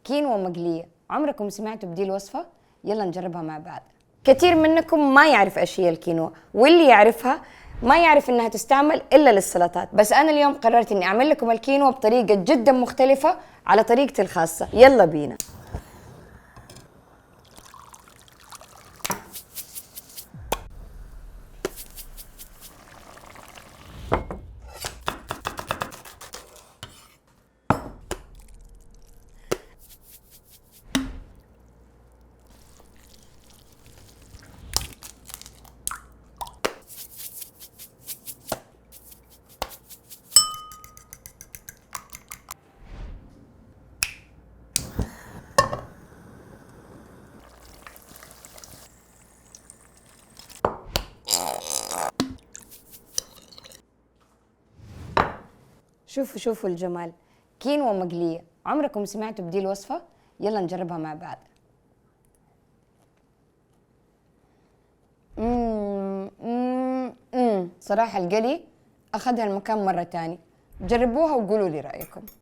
كينوا مقلية. عمركم سمعتوا بدي الوصفة؟ يلا نجربها مع بعض. كثير منكم ما يعرف ايش هي الكينوا، واللي يعرفها ما يعرف انها تستعمل الا للسلطات، بس انا اليوم قررت اني اعمل لكم الكينوا بطريقة جدا مختلفة على طريقتي الخاصة. يلا بينا. شوفوا الجمال، كينوا مقلية. عمركم سمعتوا بدي الوصفة؟ يلا نجربها مع بعض. صراحة القلي أخذها المكان مرة تاني. جربوها وقولوا لي رأيكم.